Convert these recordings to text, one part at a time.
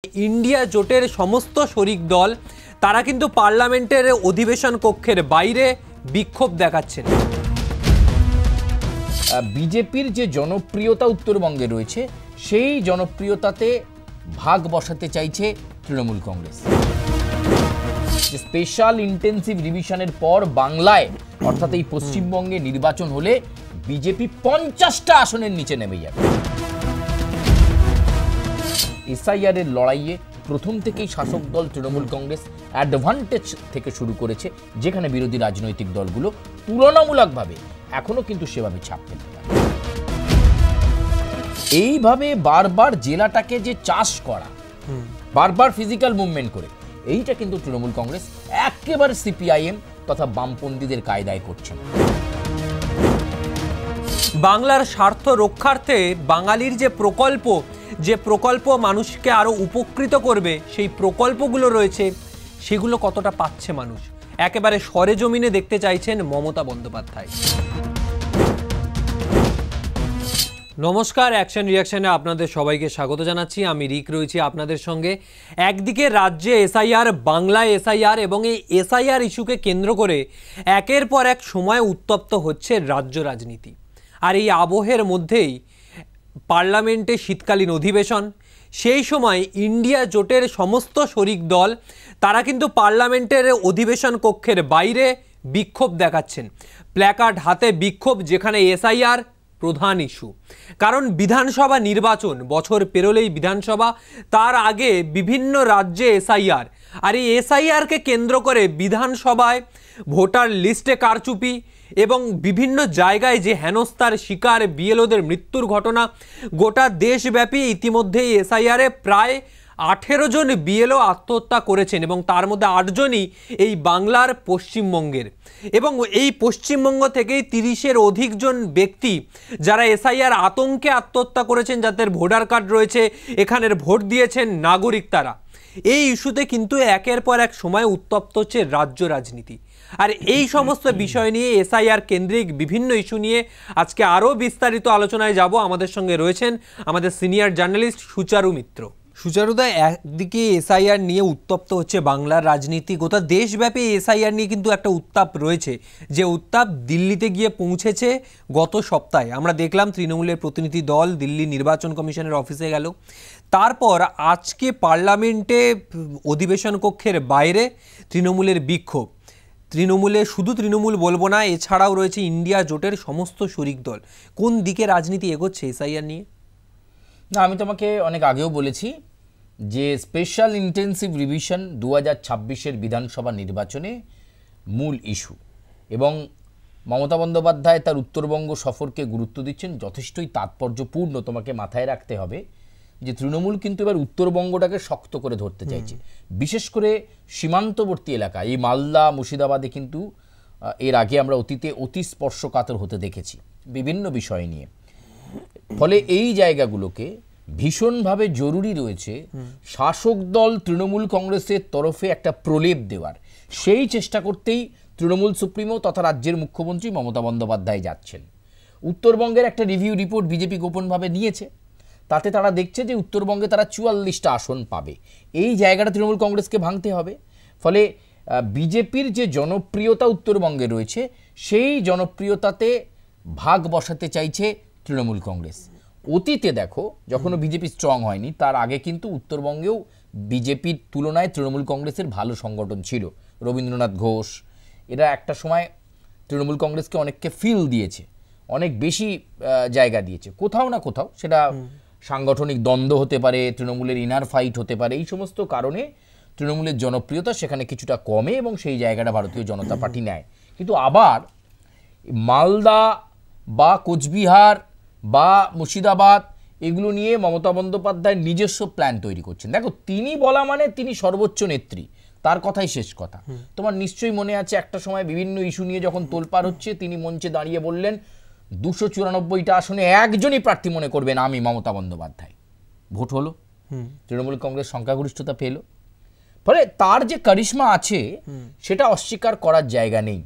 India জোটের সমস্ত শরিক দল তারা কিন্তু পার্লামেন্টের অধিবেশন কক্ষের বাইরে বিক্ষোভ দেখাচ্ছেন। বিজেপির যে জনপ্রিয়তা উত্তরবঙ্গে রয়েছে সেই জনপ্রিয়তাতে ভাগ বসাতে চাইছে তৃণমূল কংগ্রেস। স্পেশাল ইন্টেন্সিভ রিভিশনের পর বাংলায় অর্থাৎ এই পশ্চিমবঙ্গে নির্বাচন হলে বিজেপি 50টা আসনের নিচে নেমে যাবে। এসআইআর এর লড়াইয়ে প্রথম থেকেই শাসক দল তৃণমূল কংগ্রেস অ্যাডভান্টেজ থেকে শুরু করেছে, যেখানে বিরোধী রাজনৈতিক দলগুলো তুলনামূলকভাবে এখনো কিন্তু সেভাবে ছাপ ফেলতে পারে। এইভাবে বারবার জেলাটাকে যে চাষ করা, বারবার ফিজিক্যাল মুভমেন্ট করে, এইটা কিন্তু তৃণমূল কংগ্রেস একেবারে সিপিআইএম তথা বামপন্থীদের কায়দায় করছে। বাংলার স্বার্থ রক্ষার্থে বাঙালির যে প্রকল্প মানুষকে আরো উপকৃত করবে, সেই প্রকল্পগুলো রয়েছে, সেগুলো কতটা পাচ্ছে মানুষ একেবারে সরেজমিনে দেখতে চাইছেন মমতা বন্দ্যোপাধ্যায়। নমস্কার, অ্যাকশন রিয়াকশনে আপনাদের সবাইকে স্বাগত জানাচ্ছি। আমি রিক রয়েছি আপনাদের সঙ্গে। একদিকে রাজ্যে এসআইআর, বাংলায় এসআইআর এবং এই এসআইআর ইস্যুকে কেন্দ্র করে একের পর এক সময় উত্তপ্ত হচ্ছে রাজ্য রাজনীতি। আর এই আবহের মধ্যেই পার্লামেন্টে শীতকালীন অধিবেশন। সেই সময় ইন্ডিয়া জোটের সমস্ত শরিক দল তারা কিন্তু পার্লামেন্টের অধিবেশন কক্ষের বাইরে বিক্ষোভ দেখাচ্ছেন। প্ল্যাকার্ড হাতে বিক্ষোভ, যেখানে এসআইআর প্রধান ইস্যু। কারণ বিধানসভা নির্বাচন, বছর পেরোলেই বিধানসভা, তার আগে বিভিন্ন রাজ্যে এসআইআর। আর এই এসআইআরকে কেন্দ্র করে বিধানসভায় ভোটার লিস্টে কারচুপি এবং বিভিন্ন জায়গায় যে হেনস্থার শিকার বিএলওদের মৃত্যুর ঘটনা, গোটা দেশব্যাপী ইতিমধ্যেই এসআইআরে প্রায় 18 জন বিএলও আত্মহত্যা করেছেন এবং তার মধ্যে 8 জনই এই বাংলার পশ্চিমবঙ্গের। এবং এই পশ্চিমবঙ্গ থেকেই 30-এর অধিক জন ব্যক্তি যারা এসআইআর আতঙ্কে আত্মহত্যা করেছেন, যাদের ভোটার কার্ড রয়েছে, এখানের ভোট দিয়েছেন নাগরিক তারা। এই ইস্যুতে কিন্তু একের পর এক সময় উত্তপ্ত হচ্ছে রাজ্য রাজনীতি। আর এই সমস্ত বিষয় নিয়ে, এসআইআর কেন্দ্রিক বিভিন্ন ইস্যু নিয়ে আজকে আরও বিস্তারিত আলোচনায় যাব। আমাদের সঙ্গে রয়েছেন আমাদের সিনিয়র জার্নালিস্ট সুচারু মিত্র। সুচারুদা, একদিকে এসআইআর নিয়ে উত্তপ্ত হচ্ছে বাংলার রাজনীতি, গোটা দেশব্যাপী এসআইআর নিয়ে কিন্তু একটা উত্তাপ রয়েছে, যে উত্তাপ দিল্লিতে গিয়ে পৌঁছেছে গত সপ্তাহে। আমরা দেখলাম তৃণমূলের প্রতিনিধি দল দিল্লি নির্বাচন কমিশনের অফিসে গেল। তারপর আজকে পার্লামেন্টে অধিবেশন কক্ষের বাইরে তৃণমূলের বিক্ষোভ। শুধু তৃণমূল বলবো না, এছাড়াও রয়েছে ইন্ডিয়া জোটের সমস্ত শরিক দল। কোন দিকে রাজনীতি এগোচ্ছে এসআইআর নিয়ে? না, আমি তোমাকে অনেক আগেও বলেছি যে স্পেশাল ইন্টেন্সিভ রিভিশন 2026-এর বিধানসভা নির্বাচনে মূল ইস্যু, এবং মমতা বন্দ্যোপাধ্যায় তার উত্তরবঙ্গ সফরকে গুরুত্ব দিচ্ছেন যথেষ্টই তাৎপর্যপূর্ণ। তোমাকে মাথায় রাখতে হবে যে তৃণমূল কিন্তু এবার উত্তরবঙ্গটাকে শক্ত করে ধরতে চাইছে, বিশেষ করে সীমান্তবর্তী এলাকা। এই মালদা, মুর্শিদাবাদে কিন্তু এর আগে আমরা অতীতে অতি স্পর্শকাতর হতে দেখেছি বিভিন্ন বিষয় নিয়ে। ফলে এই জায়গাগুলোকে ভীষণভাবে জরুরি রয়েছে শাসক দল তৃণমূল কংগ্রেসের তরফে একটা প্রলেপ দেওয়ার। সেই চেষ্টা করতেই তৃণমূল সুপ্রিমো তথা রাজ্যের মুখ্যমন্ত্রী মমতা বন্দ্যোপাধ্যায় যাচ্ছেন। উত্তরবঙ্গের একটা রিভিউ রিপোর্ট বিজেপি গোপনভাবে নিয়েছে, তাতে তারা দেখছে যে উত্তরবঙ্গে তারা 44টা আসন পাবে। এই জায়গাটা তৃণমূল কংগ্রেসকে ভাঙতে হবে। ফলে বিজেপির যে জনপ্রিয়তা উত্তরবঙ্গে রয়েছে সেই জনপ্রিয়তাতে ভাগ বসাতে চাইছে তৃণমূল কংগ্রেস। অতীতে দেখো, যখনও বিজেপি স্ট্রং হয়নি তার আগে কিন্তু উত্তরবঙ্গেও বিজেপির তুলনায় তৃণমূল কংগ্রেসের ভালো সংগঠন ছিল। রবীন্দ্রনাথ ঘোষ এরা একটা সময় তৃণমূল কংগ্রেসকে অনেককে ফিল দিয়েছে, অনেক বেশি জায়গা দিয়েছে। কোথাও না কোথাও সেটা সাংগঠনিক দ্বন্দ্ব হতে পারে, তৃণমূলের ইনার ফাইট হতে পারে, এই সমস্ত কারণে তৃণমূলের জনপ্রিয়তা সেখানে কিছুটা কমে এবং সেই জায়গাটা ভারতীয় জনতা পার্টি নেয়। কিন্তু আবার মালদা বা কোচবিহার বা মুর্শিদাবাদ এগুলো নিয়ে মমতা বন্দ্যোপাধ্যায় নিজস্ব প্ল্যান তৈরি করছেন। দেখো, তিনি বলা মানে তিনি সর্বোচ্চ নেত্রী, তার কথাই শেষ কথা। তোমার নিশ্চয়ই মনে আছে একটা সময় বিভিন্ন ইস্যু নিয়ে যখন তোলপাড় হচ্ছে, তিনি মঞ্চে দাঁড়িয়ে বললেন 294টা আসনে একজনই প্রার্থী মনে করবেন, আমি মমতা বন্দ্যোপাধ্যায়। ভোট হলো, তৃণমূল কংগ্রেস সংখ্যাগরিষ্ঠতা পেল। ফলে তার যে কারিশমা আছে সেটা অস্বীকার করার জায়গা নেই।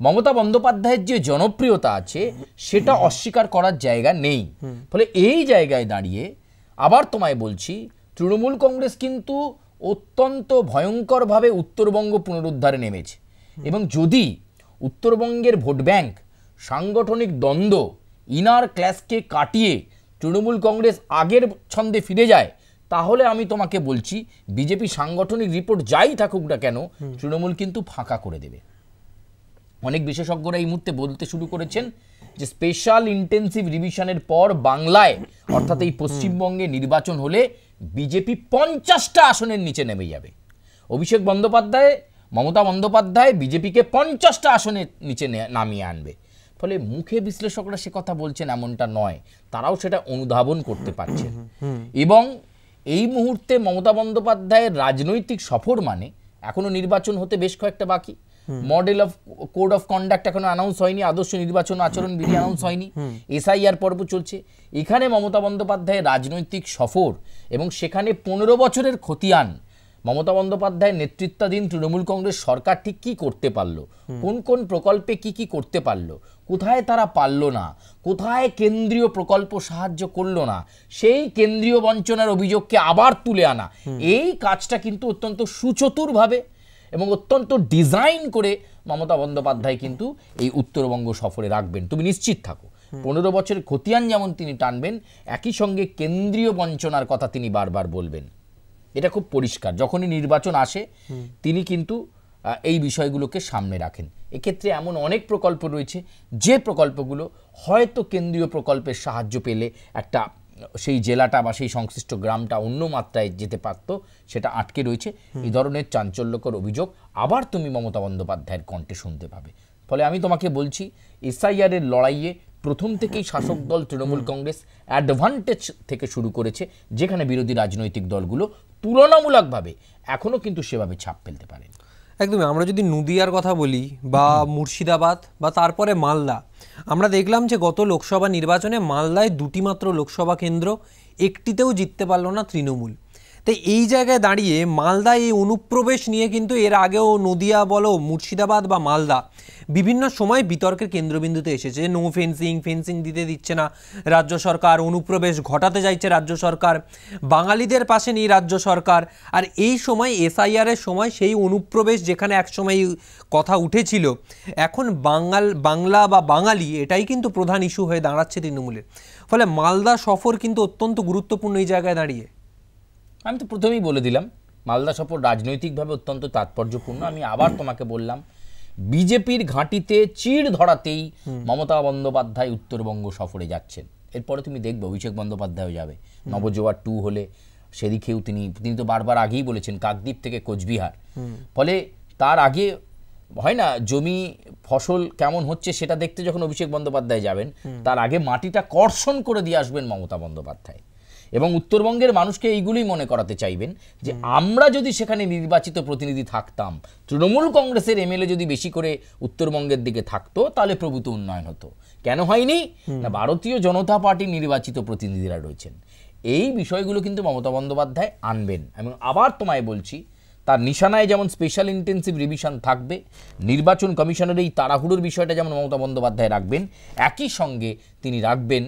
মমতা বন্দ্যোপাধ্যায়ের যে জনপ্রিয়তা আছে সেটা অস্বীকার করার জায়গা নেই। ফলে এই জায়গায় দাঁড়িয়ে আবার তোমায় বলছি, তৃণমূল কংগ্রেস কিন্তু অত্যন্ত ভয়ঙ্করভাবে উত্তরবঙ্গ পুনরুদ্ধারে নেমেছে, এবং যদি উত্তরবঙ্গের ভোট ব্যাংক, সাংগঠনিক দ্বন্দ্ব, ইনার ক্ল্যাশকে কাটিয়ে তৃণমূল কংগ্রেস আগের ছন্দে ফিরে যায়, তাহলে আমি তোমাকে বলছি বিজেপি সাংগঠনিক রিপোর্ট যাই থাকুক না কেন, তৃণমূল কিন্তু ফাঁকা করে দেবে। অনেক বিশেষজ্ঞরা এই মুহূর্তে বলতে শুরু করেছেন যে স্পেশাল ইন্টেন্সিভ রিভিশনের পর বাংলায় অর্থাৎ এই পশ্চিমবঙ্গে নির্বাচন হলে বিজেপি 50টা আসনের নিচে নেমে যাবে। অভিষেক বন্দ্যোপাধ্যায়, মমতা বন্দ্যোপাধ্যায় বিজেপিকে 50টা আসনের নিচে নামিয়ে আনবে। ফলে মুখে বিশ্লেষকরা সে কথা বলছেন এমনটা নয়, তারাও সেটা অনুধাবন করতে পারছেন। এবং এই মুহূর্তে মমতা বন্দ্যোপাধ্যায়ের রাজনৈতিক সফর মানে এখনো নির্বাচন হতে বেশ কয়েকটা বাকি। Model of code of conduct এখনো অ্যানাউন্স হয়নি, আদর্শ নির্বাচন আচরণ বিধি অ্যানাউন্স হয়নি, এসআইআর পর্ব চলছে। এখানে মমতা বন্দ্যোপাধ্যায়ের রাজনৈতিক সফর এবং সেখানে 15 বছরের খতিয়ান মমতা বন্দ্যোপাধ্যায়ের নেতৃত্বাধীন তৃণমূল কংগ্রেস সরকার ঠিক কি করতে পারলো, কোন কোন প্রকল্পে কি কি করতে পারলো, কোথায় তারা পারলো না, কোথায় কেন্দ্রীয় প্রকল্প সাহায্য করলো না, সেই কেন্দ্রীয় বঞ্চনার অভিযোগকে আবার তুলে আনা, এই কাজটা কিন্তু অত্যন্ত সুচতুরভাবে এবং অত্যন্ত ডিজাইন করে মমতা বন্দ্যোপাধ্যায় কিন্তু এই উত্তরবঙ্গ সফরে রাখবেন। তুমি নিশ্চিত থাকো 15 বছরের খতিয়ান যেমন তিনি টানবেন, একই সঙ্গে কেন্দ্রীয় বঞ্চনার কথা তিনি বারবার বলবেন। এটা খুব পরিষ্কার। যখনই নির্বাচন আসে তিনি কিন্তু এই বিষয়গুলোকে সামনে রাখেন। এক্ষেত্রে এমন অনেক প্রকল্প রয়েছে যে প্রকল্পগুলো হয়তো কেন্দ্রীয় প্রকল্পের সাহায্য পেলে একটা সেই জেলাটা বা সেই সংশ্লিষ্ট গ্রামটা অন্য মাত্রায় যেতে পারত, সেটা আটকে রয়েছে। এই ধরনের চাঞ্চল্যকর অভিযোগ আবার তুমি মমতা বন্দ্যোপাধ্যায়ের কণ্ঠে শুনতে পাবে। ফলে আমি তোমাকে বলছি এসআইআর এর লড়াইয়ে প্রথম থেকেই শাসক দল তৃণমূল কংগ্রেস অ্যাডভান্টেজ থেকে শুরু করেছে, যেখানে বিরোধী রাজনৈতিক দলগুলো তুলনামূলকভাবে এখনো কিন্তু সেভাবে ছাপ ফেলতে পারে। একদমই। আমরা যদি নদিয়ার কথা বলি বা মুর্শিদাবাদ বা তারপরে মালদা, আমরা দেখলাম যে গত লোকসভা নির্বাচনে মালদায় 2টি মাত্র লোকসভা কেন্দ্র, একটিতেও জিততে পারলো না তৃণমূল। তাই এই জায়গায় দাঁড়িয়ে মালদায় এই অনুপ্রবেশ নিয়ে কিন্তু এর আগেও নদিয়া বলো, মুর্শিদাবাদ বা মালদা বিভিন্ন সময় বিতর্কের কেন্দ্রবিন্দুতে এসেছে। নো ফেন্সিং দিতে দিচ্ছে না রাজ্য সরকার, অনুপ্রবেশ ঘটাতে চাইছে রাজ্য সরকার, বাঙালিদের পাশে নেই রাজ্য সরকার। আর এই সময় এসআইআরের সময় সেই অনুপ্রবেশ যেখানে একসময় কথা উঠেছিল, এখন বাংলা বা বাঙালি এটাই কিন্তু প্রধান ইস্যু হয়ে দাঁড়াচ্ছে তৃণমূলের। ফলে মালদা সফর কিন্তু অত্যন্ত গুরুত্বপূর্ণ এই জায়গায় দাঁড়িয়ে। আমি তো প্রথমেই বলে দিলাম মালদা সফর রাজনৈতিকভাবে অত্যন্ত তাৎপর্যপূর্ণ। আমি আবার তোমাকে বললাম বিজেপির ঘাঁটিতে চিড় ধরাতেই মমতা বন্দ্যোপাধ্যায় উত্তরবঙ্গ সফরে যাচ্ছেন। এরপরে তুমি দেখবে অভিষেক বন্দ্যোপাধ্যায়ও যাবে। নবজোয়ার 2 হলে সেদিকেও তিনি তো বারবার আগেই বলেছেন কাকদ্বীপ থেকে কোচবিহার। ফলে তার আগে হয় না জমি ফসল কেমন হচ্ছে সেটা দেখতে যখন অভিষেক বন্দ্যোপাধ্যায় যাবেন, তার আগে মাটিটা কর্ষণ করে দিয়ে আসবেন মমতা বন্দ্যোপাধ্যায়। এবং উত্তরবঙ্গের মানুষকে এইগুলোই মনে করাতে চাইবেন যে আমরা যদি সেখানে নির্বাচিত প্রতিনিধি থাকতাম, তৃণমূল কংগ্রেসের এমএলএ যদি বেশি করে উত্তরবঙ্গের দিকে থাকতো, তাহলে প্রভূত উন্নয়ন হতো। কেন হয়নি না, ভারতীয় জনতা পার্টির নির্বাচিত প্রতিনিধিরা রয়েছেন। এই বিষয়গুলো কিন্তু মমতা বন্দ্যোপাধ্যায় আনবেন। এবং আবার তোমায় বলছি তার নিশানায় যেমন স্পেশাল ইন্টেন্সিভ রিভিশন থাকবে, নির্বাচন কমিশনের এই তাড়াহুড়োর বিষয়টা যেমন মমতা বন্দ্যোপাধ্যায় রাখবেন, একই সঙ্গে তিনি রাখবেন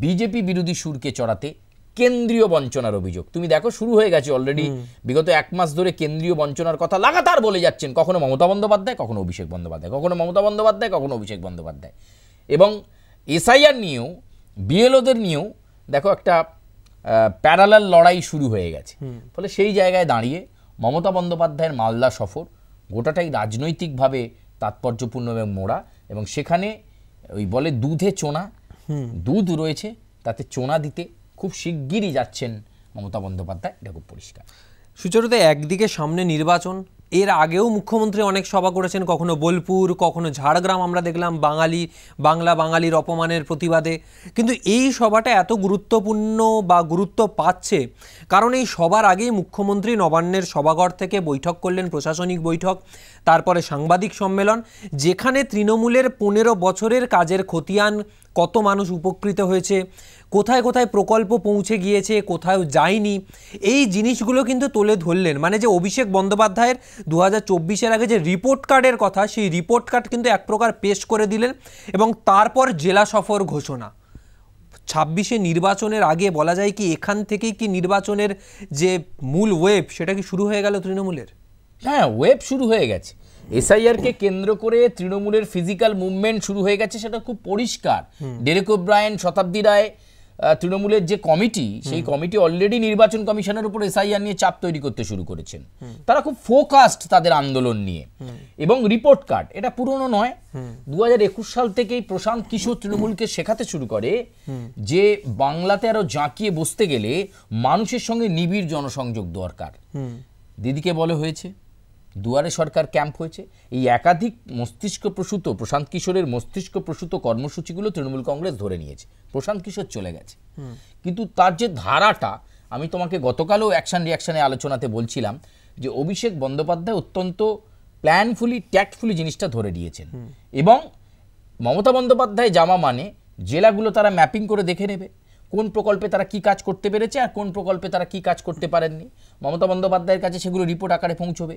বিজেপি বিরোধী সুরকে চড়াতে কেন্দ্রীয় বঞ্চনার অভিযোগ। তুমি দেখো শুরু হয়ে গেছে অলরেডি, বিগত 1 মাস ধরে কেন্দ্রীয় বঞ্চনার কথা লাগাতার বলে যাচ্ছেন, কখনো মমতা বন্দ্যোপাধ্যায়, কখনো অভিষেক বন্দ্যোপাধ্যায়, কখনো মমতা বন্দ্যোপাধ্যায়, কখনো অভিষেক বন্দ্যোপাধ্যায়। এবং এসআইআর নিয়েও বিএলওদের নিয়েও দেখো একটা প্যারালাল লড়াই শুরু হয়ে গেছে। ফলে সেই জায়গায় দাঁড়িয়ে মমতা বন্দ্যোপাধ্যায়ের মালদা সফর গোটাটাই রাজনৈতিকভাবে তাৎপর্যপূর্ণ এবং মোড়া। এবং সেখানে ওই বলে দুধে চোনা, দুধ রয়েছে তাতে চোনা দিতে খুব শিগগিরই যাচ্ছেন মমতা বন্দ্যোপাধ্যায়, এটা খুব পরিষ্কার। সুচরিতা, একদিকে সামনে নির্বাচন, এর আগেও মুখ্যমন্ত্রী অনেক সভা করেছেন, কখনো বোলপুর, কখনো ঝাড়গ্রাম আমরা দেখলাম বাঙালির অপমানের প্রতিবাদে। কিন্তু এই সভাটা এত গুরুত্বপূর্ণ বা গুরুত্ব পাচ্ছে কারণ এই সবার আগেই মুখ্যমন্ত্রী নবান্নের সভাঘর থেকে বৈঠক করলেন, প্রশাসনিক বৈঠক, তারপরে সাংবাদিক সম্মেলন, যেখানে তৃণমূলের 15 বছরের কাজের খতিয়ান, কত মানুষ উপকৃত হয়েছে, কোথায় কোথায় প্রকল্প পৌঁছে গিয়েছে, কোথাও যায়নি, এই জিনিসগুলো কিন্তু তুলে ধরলেন। মানে যে অভিষেক বন্দ্যোপাধ্যায়ের 2024-এর আগে যে রিপোর্ট কার্ডের কথা, সেই রিপোর্ট কার্ড কিন্তু এক প্রকার পেশ করে দিলেন। এবং তারপর জেলা সফর ঘোষণা, 26-এ নির্বাচনের আগে বলা যায় কি এখান থেকেই কি নির্বাচনের যে মূল ওয়েব সেটা কি শুরু হয়ে গেল তৃণমূলের? হ্যাঁ, ওয়েব শুরু হয়ে গেছে। এসআইআরকে কেন্দ্র করে তৃণমূলের ফিজিক্যাল মুভমেন্ট শুরু হয়ে গেছে, সেটা খুব পরিষ্কার। ডেরেক ওব্রায়েন, শতাব্দী রায়, তৃণমূলের যে কমিটি, সেই কমিটি অলরেডি নির্বাচন কমিশনের উপর এসআইআর নিয়ে চাপ তৈরি করতে শুরু করেছেন। তারা খুব ফোকাসড তাদের আন্দোলন নিয়ে। এবং রিপোর্ট কার্ড এটা পুরনো নয়, 2021 সাল থেকেই প্রশান্ত কিশোর তৃণমূলকে শেখাতে শুরু করে যে বাংলাতে আরো জাঁকিয়ে বসতে গেলে মানুষের সঙ্গে নিবিড় জনসংযোগ দরকার। দিদিকে বলে হয়েছে, দুয়ারে সরকার ক্যাম্প হয়েছে, এই একাধিক মস্তিষ্ক প্রসূত, প্রশান্ত কিশোরের মস্তিষ্ক প্রসূত কর্মসূচিগুলো তৃণমূল কংগ্রেস ধরে নিয়েছে। প্রশান্ত কিশোর চলে গেছে, কিন্তু তার যে ধারাটা, আমি তোমাকে গতকালও অ্যাকশন রিয়াকশনে আলোচনাতে বলছিলাম যে অভিষেক বন্দ্যোপাধ্যায় অত্যন্ত প্ল্যানফুলি, ট্যাক্টফুলি জিনিসটা ধরে দিয়েছেন। এবং মমতা বন্দ্যোপাধ্যায় জামা মানে জেলাগুলো তারা ম্যাপিং করে দেখে নেবে কোন প্রকল্পে তারা কি কাজ করতে পেরেছে আর কোন প্রকল্পে তারা কি কাজ করতে পারেননি। মমতা বন্দ্যোপাধ্যায়ের কাছে সেগুলো রিপোর্ট আকারে পৌঁছবে।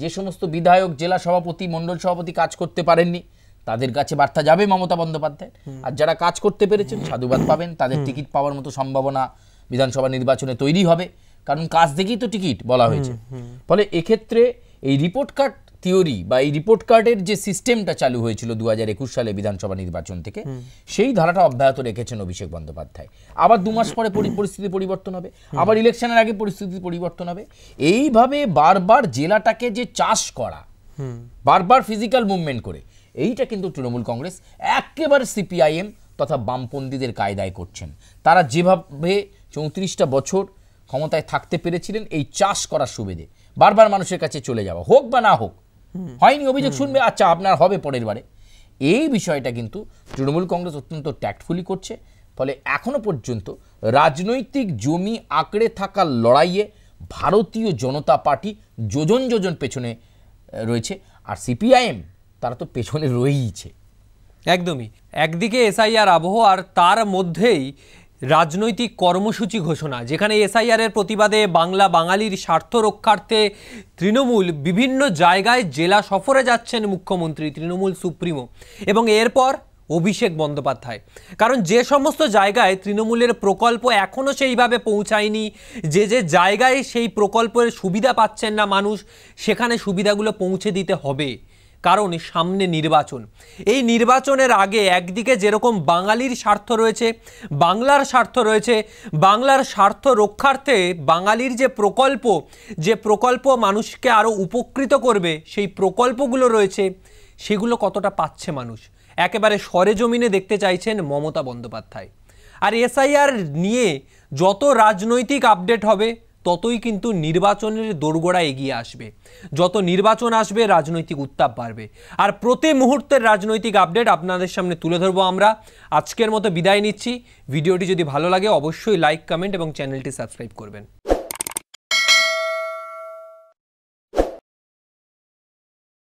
যে সমস্ত বিধায়ক, জেলা সভাপতি, মণ্ডল সভাপতি কাজ করতে পারেননি তাদের কাছে বার্তা যাবে মমতা বন্দ্যোপাধ্যায়। আর যারা কাজ করতে পেরেছেন সাধুবাদ পাবেন, তাদের টিকিট পাওয়ার মতো সম্ভাবনা বিধানসভা নির্বাচনে তৈরি হবে, কারণ কাজ দেখেই তো টিকিট বলা হয়েছে। ফলে এক্ষেত্রে এই রিপোর্ট কার্ড থিওরি বা এই রিপোর্ট কার্ডের যে সিস্টেমটা চালু হয়েছিল 2021 সালে বিধানসভা নির্বাচন থেকে, সেই ধারাটা অব্যাহত রেখেছেন অভিষেক বন্দ্যোপাধ্যায়। আবার 2 মাস পরে পরিস্থিতি পরিবর্তন হবে, আবার ইলেকশনের আগে পরিস্থিতি পরিবর্তন হবে। এইভাবে বারবার জেলাটাকে যে চাষ করা, বারবার ফিজিক্যাল মুভমেন্ট করে, এইটা কিন্তু তৃণমূল কংগ্রেস একেবারে সিপিআইএম তথা বামপন্থীদের কায়দায় করছেন। তারা যেভাবে 34টা বছর ক্ষমতায় থাকতে পেরেছিলেন এই চাষ করার সুবিধে, বারবার মানুষের কাছে চলে যাওয়া, হোক বা না হোক, হয়নি অভিযোগ শুনবে, আচ্ছা আপনার হবে পরের বারে, এই বিষয়টা কিন্তু তৃণমূল কংগ্রেস অত্যন্ত ট্যাক্টফুলি করছে। ফলে এখনো পর্যন্ত রাজনৈতিক জমি আঁকড়ে থাকার লড়াইয়ে ভারতীয় জনতা পার্টি যোজন যোজন পেছনে রয়েছে, আর সিপিআইএম তারা তো পেছনে রয়েইছে। একদমই, একদিকে এসআইআর আবহ, আর তার মধ্যেই রাজনৈতিক কর্মসূচি ঘোষণা, যেখানে এসআইআরের প্রতিবাদে বাংলা বাঙালির স্বার্থ রক্ষার্থে তৃণমূল বিভিন্ন জায়গায় জেলা সফরে যাচ্ছেন মুখ্যমন্ত্রী, তৃণমূল সুপ্রিমো, এবং এরপর অভিষেক বন্দ্যোপাধ্যায়। কারণ যে সমস্ত জায়গায় তৃণমূলের প্রকল্প এখনও সেইভাবে পৌঁছায়নি, যে যে জায়গায় সেই প্রকল্পের সুবিধা পাচ্ছেন না মানুষ, সেখানে সুবিধাগুলো পৌঁছে দিতে হবে, কারণ সামনে নির্বাচন। এই নির্বাচনের আগে একদিকে যেরকম বাঙালির স্বার্থ রয়েছে, বাংলার স্বার্থ রয়েছে, বাংলার স্বার্থ রক্ষার্থে বাঙালির যে প্রকল্প মানুষকে আরও উপকৃত করবে, সেই প্রকল্পগুলো রয়েছে, সেগুলো কতটা পাচ্ছে মানুষ, একেবারে সরেজমিনে দেখতে চাইছেন মমতা বন্দ্যোপাধ্যায়। আর এসআইআর নিয়ে যত রাজনৈতিক আপডেট হবে ততই কিন্তু নির্বাচনের দোরগোড়া এগিয়ে আসবে। যত নির্বাচন আসবে রাজনৈতিক উত্তাপ বাড়বে, আর প্রতি মুহূর্তের রাজনৈতিক আপডেট আপনাদের সামনে তুলে ধরবো আমরা। আজকের মতো বিদায় নিচ্ছি। ভিডিওটি যদি ভালো লাগে অবশ্যই লাইক, কমেন্ট এবং চ্যানেলটি সাবস্ক্রাইব করবেন।